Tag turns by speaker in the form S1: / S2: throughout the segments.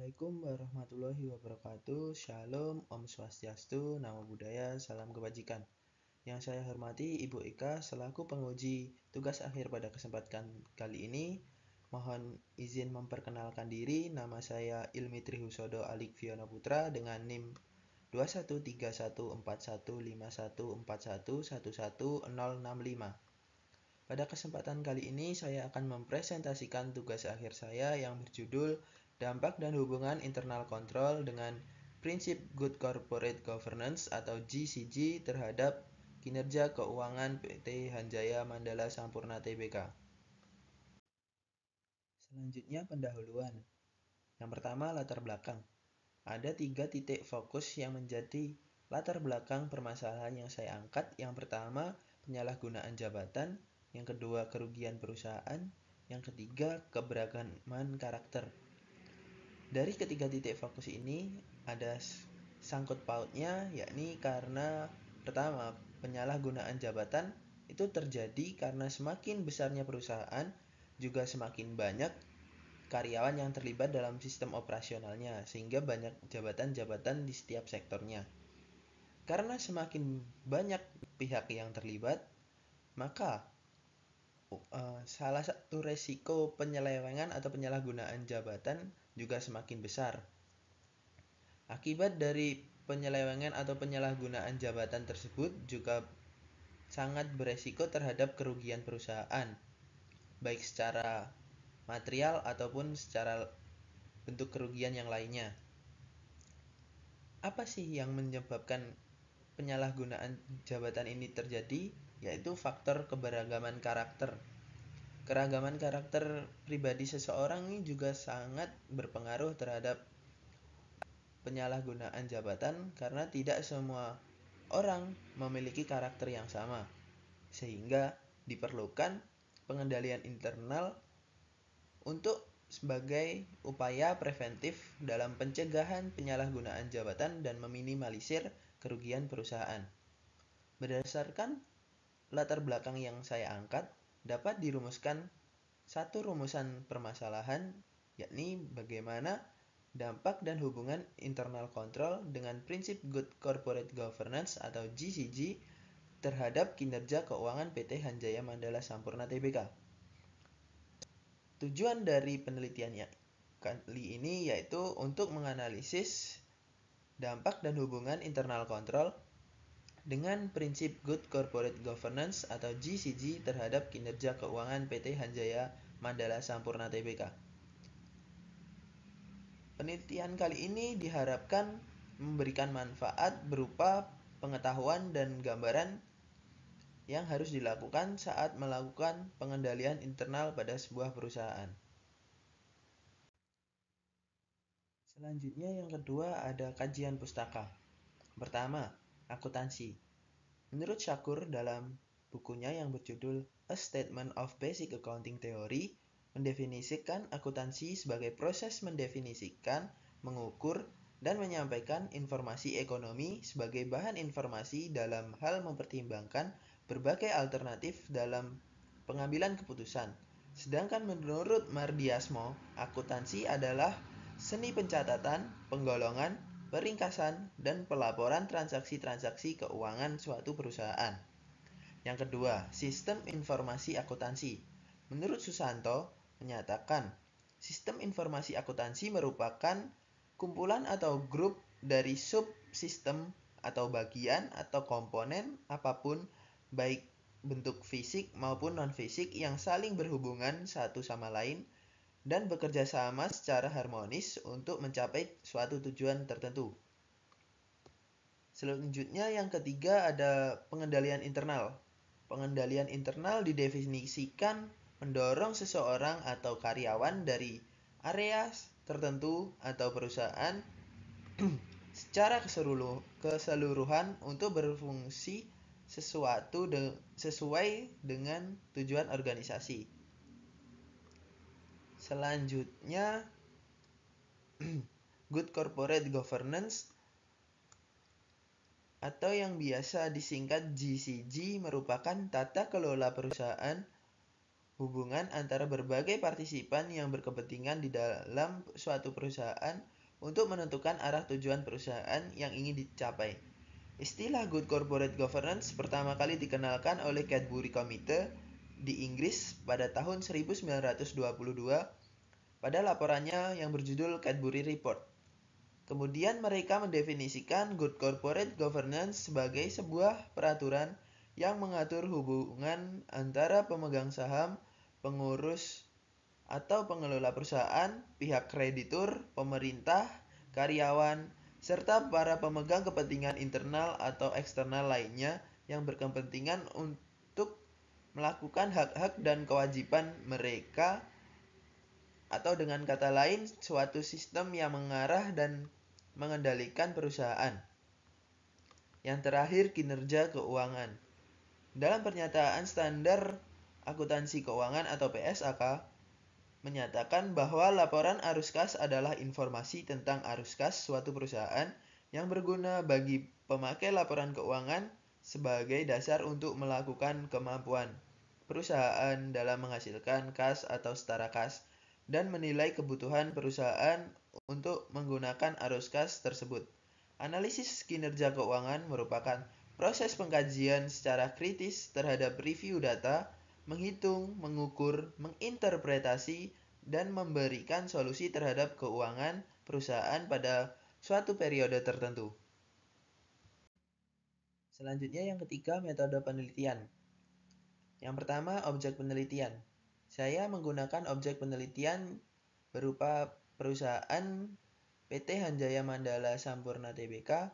S1: Assalamualaikum warahmatullahi wabarakatuh. Shalom, Om Swastiastu, Namo Buddhaya, salam kebajikan. Yang saya hormati Ibu Ika selaku penguji tugas akhir pada kesempatan kali ini. Mohon izin memperkenalkan diri. Nama saya Ilmi Trihusodo Alik Fiona Putra dengan NIM 2131415141111065. Pada kesempatan kali ini saya akan mempresentasikan tugas akhir saya yang berjudul Dampak dan Hubungan Internal Control dengan Prinsip Good Corporate Governance atau GCG terhadap kinerja keuangan PT Hanjaya Mandala Sampurna Tbk. Selanjutnya pendahuluan. Yang pertama, latar belakang. Ada 3 titik fokus yang menjadi latar belakang permasalahan yang saya angkat. Yang pertama, penyalahgunaan jabatan. Yang kedua, kerugian perusahaan. Yang ketiga, keberagaman karakter. Dari ketiga titik fokus ini ada sangkut pautnya, yakni karena pertama, penyalahgunaan jabatan itu terjadi karena semakin besarnya perusahaan, juga semakin banyak karyawan yang terlibat dalam sistem operasionalnya, sehingga banyak jabatan-jabatan di setiap sektornya. Karena semakin banyak pihak yang terlibat, maka salah satu resiko penyelewengan atau penyalahgunaan jabatan juga semakin besar. Akibat dari penyelewengan atau penyalahgunaan jabatan tersebut juga sangat beresiko terhadap kerugian perusahaan, baik secara material ataupun secara bentuk kerugian yang lainnya. Apa sih yang menyebabkan penyalahgunaan jabatan ini terjadi? Yaitu faktor keberagaman karakter. Keragaman karakter pribadi seseorang ini juga sangat berpengaruh terhadap penyalahgunaan jabatan karena tidak semua orang memiliki karakter yang sama, sehingga diperlukan pengendalian internal untuk sebagai upaya preventif dalam pencegahan penyalahgunaan jabatan dan meminimalisir kerugian perusahaan. Berdasarkan latar belakang yang saya angkat, dapat dirumuskan satu rumusan permasalahan, yakni bagaimana dampak dan hubungan internal control dengan prinsip Good Corporate Governance atau GCG terhadap kinerja keuangan PT Hanjaya Mandala Sampurna Tbk. Tujuan dari penelitiannya kali ini yaitu untuk menganalisis dampak dan hubungan internal control dengan prinsip Good Corporate Governance atau GCG terhadap kinerja keuangan PT Hanjaya Mandala Sampurna Tbk. Penelitian kali ini diharapkan memberikan manfaat berupa pengetahuan dan gambaran yang harus dilakukan saat melakukan pengendalian internal pada sebuah perusahaan. Selanjutnya yang kedua ada kajian pustaka. Pertama, akuntansi. Menurut Shakur dalam bukunya yang berjudul A Statement of Basic Accounting Theory, mendefinisikan akuntansi sebagai proses mendefinisikan, mengukur, dan menyampaikan informasi ekonomi sebagai bahan informasi dalam hal mempertimbangkan berbagai alternatif dalam pengambilan keputusan. Sedangkan menurut Mardiasmo, akuntansi adalah seni pencatatan, penggolongan, peringkasan, dan pelaporan transaksi-transaksi keuangan suatu perusahaan. Yang kedua, sistem informasi akuntansi. Menurut Susanto, menyatakan sistem informasi akuntansi merupakan kumpulan atau grup dari subsistem atau bagian atau komponen apapun, baik bentuk fisik maupun non-fisik yang saling berhubungan satu sama lain dan bekerja sama secara harmonis untuk mencapai suatu tujuan tertentu. Selanjutnya yang ketiga ada pengendalian internal. Pengendalian internal didefinisikan mendorong seseorang atau karyawan dari area tertentu atau perusahaan secara keseluruhan untuk berfungsi sesuai dengan tujuan organisasi. Selanjutnya, Good Corporate Governance atau yang biasa disingkat GCG merupakan tata kelola perusahaan hubungan antara berbagai partisipan yang berkepentingan di dalam suatu perusahaan untuk menentukan arah tujuan perusahaan yang ingin dicapai. Istilah Good Corporate Governance pertama kali dikenalkan oleh Cadbury Committee di Inggris pada tahun 1922 pada laporannya yang berjudul Cadbury Report. Kemudian mereka mendefinisikan Good Corporate Governance sebagai sebuah peraturan yang mengatur hubungan antara pemegang saham, pengurus atau pengelola perusahaan, pihak kreditur, pemerintah, karyawan, serta para pemegang kepentingan internal atau eksternal lainnya yang berkepentingan untuk melakukan hak-hak dan kewajiban mereka, atau dengan kata lain, suatu sistem yang mengarah dan mengendalikan perusahaan. Yang terakhir, kinerja keuangan. Dalam pernyataan standar akuntansi keuangan atau PSAK, menyatakan bahwa laporan arus kas adalah informasi tentang arus kas suatu perusahaan yang berguna bagi pemakai laporan keuangan sebagai dasar untuk melakukan kemampuan perusahaan dalam menghasilkan kas atau setara kas dan menilai kebutuhan perusahaan untuk menggunakan arus kas tersebut. Analisis kinerja keuangan merupakan proses pengkajian secara kritis terhadap review data, menghitung, mengukur, menginterpretasi, dan memberikan solusi terhadap keuangan perusahaan pada suatu periode tertentu. Selanjutnya yang ketiga, metode penelitian. Yang pertama, objek penelitian. Saya menggunakan objek penelitian berupa perusahaan PT Hanjaya Mandala Sampurna Tbk.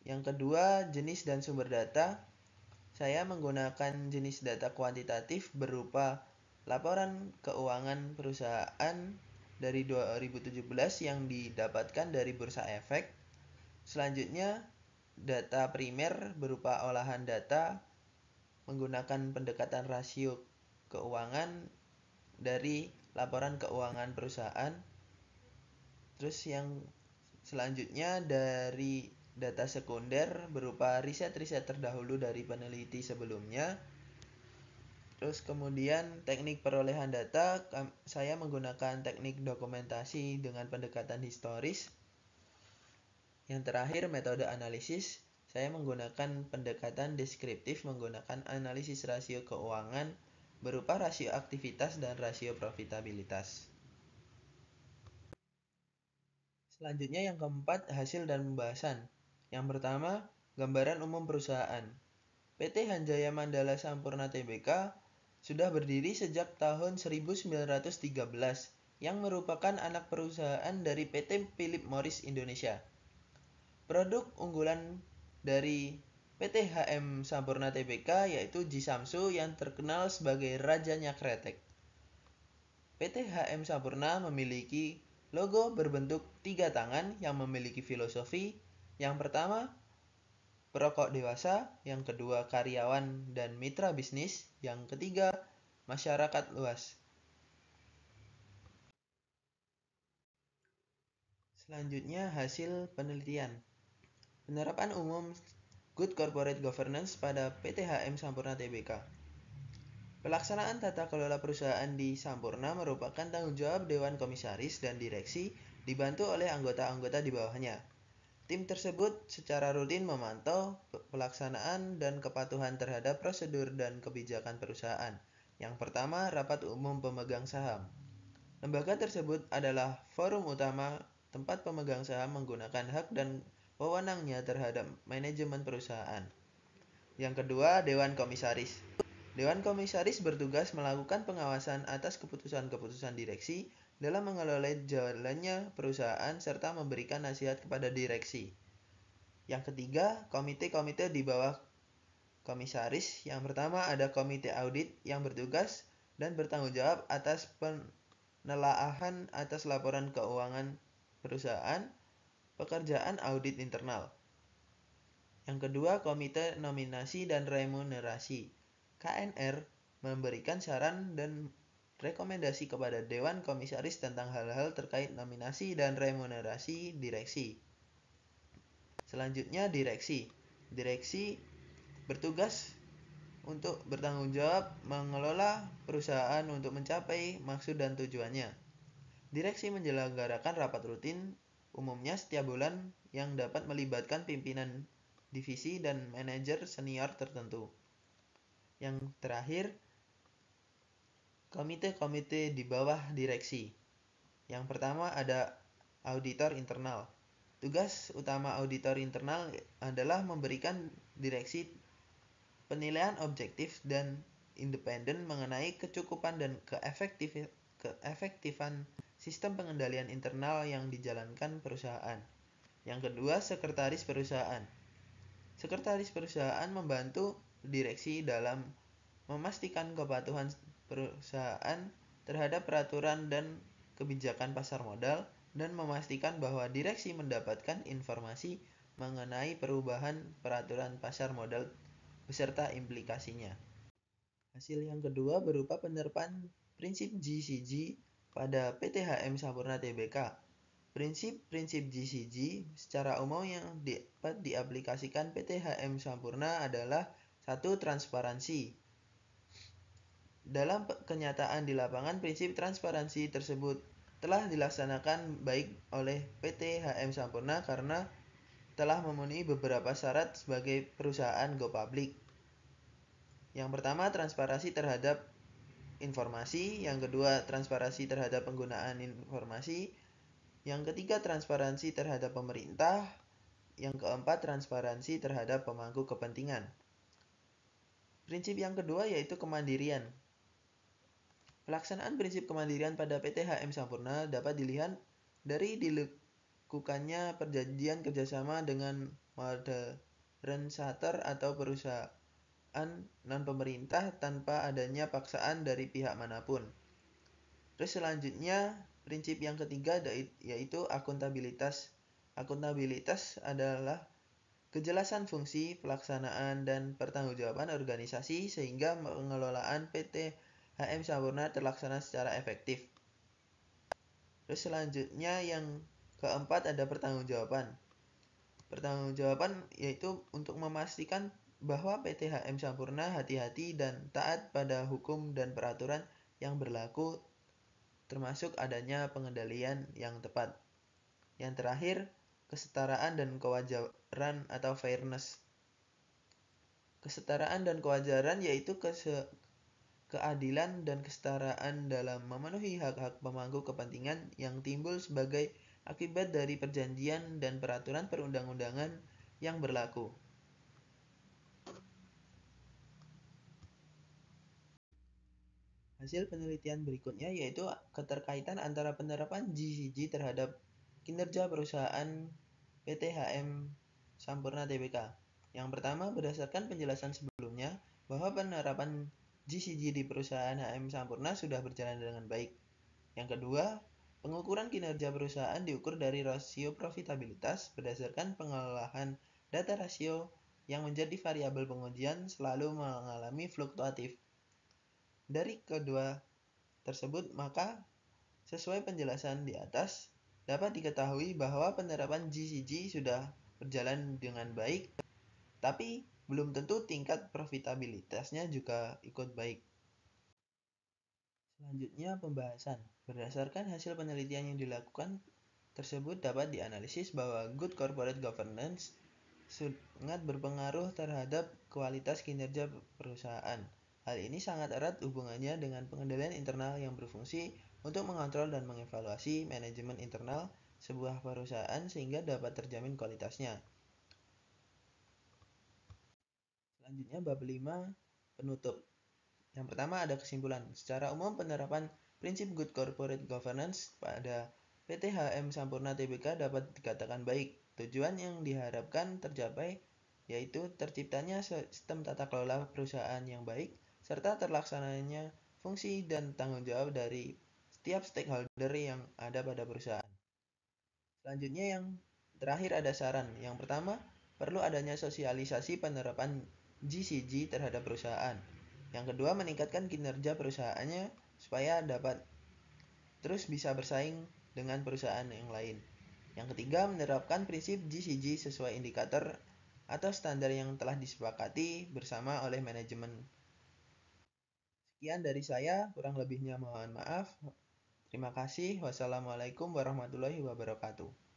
S1: Yang kedua, jenis dan sumber data. Saya menggunakan jenis data kuantitatif berupa laporan keuangan perusahaan dari 2017 yang didapatkan dari Bursa Efek. Selanjutnya, data primer berupa olahan data menggunakan pendekatan rasio keuangan dari laporan keuangan perusahaan. Terus yang selanjutnya dari data sekunder berupa riset-riset terdahulu dari peneliti sebelumnya. Terus kemudian teknik perolehan data, saya menggunakan teknik dokumentasi dengan pendekatan historis. Yang terakhir, metode analisis, saya menggunakan pendekatan deskriptif menggunakan analisis rasio keuangan berupa rasio aktivitas dan rasio profitabilitas. Selanjutnya yang keempat, hasil dan pembahasan. Yang pertama, gambaran umum perusahaan. PT Hanjaya Mandala Sampurna Tbk sudah berdiri sejak tahun 1913 yang merupakan anak perusahaan dari PT Philip Morris Indonesia. Produk unggulan dari PT HM Sampurna Tbk yaitu Jisamsu yang terkenal sebagai rajanya kretek. PT HM Sampurna memiliki logo berbentuk 3 tangan yang memiliki filosofi. Yang pertama, perokok dewasa. Yang kedua, karyawan dan mitra bisnis. Yang ketiga, masyarakat luas. Selanjutnya, hasil penelitian. Penerapan umum Good Corporate Governance pada PT HM Sampurna Tbk. Pelaksanaan tata kelola perusahaan di Sampurna merupakan tanggung jawab Dewan Komisaris dan Direksi dibantu oleh anggota-anggota di bawahnya. Tim tersebut secara rutin memantau pelaksanaan dan kepatuhan terhadap prosedur dan kebijakan perusahaan. Yang pertama, rapat umum pemegang saham. Lembaga tersebut adalah forum utama tempat pemegang saham menggunakan hak dan wewenangnya terhadap manajemen perusahaan. Yang kedua, Dewan Komisaris. Dewan Komisaris bertugas melakukan pengawasan atas keputusan-keputusan direksi dalam mengelola jalannya perusahaan serta memberikan nasihat kepada direksi. Yang ketiga, komite-komite di bawah komisaris. Yang pertama ada komite audit yang bertugas dan bertanggung jawab atas penelaahan atas laporan keuangan perusahaan, pekerjaan audit internal. Yang kedua, komite nominasi dan remunerasi. KNR memberikan saran dan rekomendasi kepada Dewan Komisaris tentang hal-hal terkait nominasi dan remunerasi direksi. Selanjutnya, direksi. Direksi bertugas untuk bertanggung jawab mengelola perusahaan untuk mencapai maksud dan tujuannya. Direksi menyelenggarakan rapat rutin, umumnya setiap bulan, yang dapat melibatkan pimpinan divisi dan manajer senior tertentu. Yang terakhir, komite-komite di bawah direksi. Yang pertama ada auditor internal. Tugas utama auditor internal adalah memberikan direksi penilaian objektif dan independen mengenai kecukupan dan keefektifan sistem pengendalian internal yang dijalankan perusahaan. Yang kedua, sekretaris perusahaan. Sekretaris perusahaan membantu direksi dalam memastikan kepatuhan perusahaan terhadap peraturan dan kebijakan pasar modal dan memastikan bahwa direksi mendapatkan informasi mengenai perubahan peraturan pasar modal beserta implikasinya. Hasil yang kedua berupa penerapan prinsip GCG pada PT HM Sampurna Tbk. Prinsip-prinsip GCG secara umum yang dapat diaplikasikan PT HM Sampurna adalah 1. Transparansi. Dalam kenyataan di lapangan, prinsip transparansi tersebut telah dilaksanakan baik oleh PT HM Sampurna karena telah memenuhi beberapa syarat sebagai perusahaan go public. Yang pertama, transparansi terhadap informasi. Yang kedua, transparansi terhadap penggunaan informasi. Yang ketiga, transparansi terhadap pemerintah. Yang keempat, transparansi terhadap pemangku kepentingan. Prinsip yang kedua yaitu kemandirian. Pelaksanaan prinsip kemandirian pada PT HM Sampurna dapat dilihat dari dilakukannya perjanjian kerjasama dengan modernsator atau perusahaan non-pemerintah tanpa adanya paksaan dari pihak manapun. Terus selanjutnya, prinsip yang ketiga yaitu akuntabilitas. Akuntabilitas adalah kejelasan fungsi, pelaksanaan, dan pertanggungjawaban organisasi sehingga pengelolaan PT HM Sampurna terlaksana secara efektif. Terus selanjutnya yang keempat ada pertanggungjawaban. Pertanggungjawaban yaitu untuk memastikan bahwa PT HM Sampurna hati-hati dan taat pada hukum dan peraturan yang berlaku, termasuk adanya pengendalian yang tepat. Yang terakhir, kesetaraan dan kewajaran atau fairness. Kesetaraan dan kewajaran yaitu keadilan dan kesetaraan dalam memenuhi hak-hak pemangku kepentingan yang timbul sebagai akibat dari perjanjian dan peraturan perundang-undangan yang berlaku. Hasil penelitian berikutnya yaitu keterkaitan antara penerapan GCG terhadap kinerja perusahaan PT HM Sampurna Tbk. Yang pertama, berdasarkan penjelasan sebelumnya bahwa penerapan GCG di perusahaan HM Sampurna sudah berjalan dengan baik. Yang kedua, pengukuran kinerja perusahaan diukur dari rasio profitabilitas berdasarkan pengolahan data rasio yang menjadi variabel pengujian selalu mengalami fluktuatif. Dari kedua tersebut, maka sesuai penjelasan di atas, dapat diketahui bahwa penerapan GCG sudah berjalan dengan baik, tapi belum tentu tingkat profitabilitasnya juga ikut baik. Selanjutnya pembahasan. Berdasarkan hasil penelitian yang dilakukan tersebut dapat dianalisis bahwa good corporate governance sangat berpengaruh terhadap kualitas kinerja perusahaan. Hal ini sangat erat hubungannya dengan pengendalian internal yang berfungsi untuk mengontrol dan mengevaluasi manajemen internal sebuah perusahaan sehingga dapat terjamin kualitasnya. Selanjutnya bab 5 penutup. Yang pertama ada kesimpulan. Secara umum penerapan prinsip good corporate governance pada PT HM Sampurna Tbk dapat dikatakan baik. Tujuan yang diharapkan tercapai yaitu terciptanya sistem tata kelola perusahaan yang baik serta terlaksananya fungsi dan tanggung jawab dari setiap stakeholder yang ada pada perusahaan. Selanjutnya yang terakhir ada saran. Yang pertama, perlu adanya sosialisasi penerapan GCG terhadap perusahaan. Yang kedua, meningkatkan kinerja perusahaannya supaya dapat terus bisa bersaing dengan perusahaan yang lain. Yang ketiga, menerapkan prinsip GCG sesuai indikator atau standar yang telah disepakati bersama oleh manajemen. Sekian dari saya, kurang lebihnya mohon maaf. Terima kasih. Wassalamualaikum warahmatullahi wabarakatuh.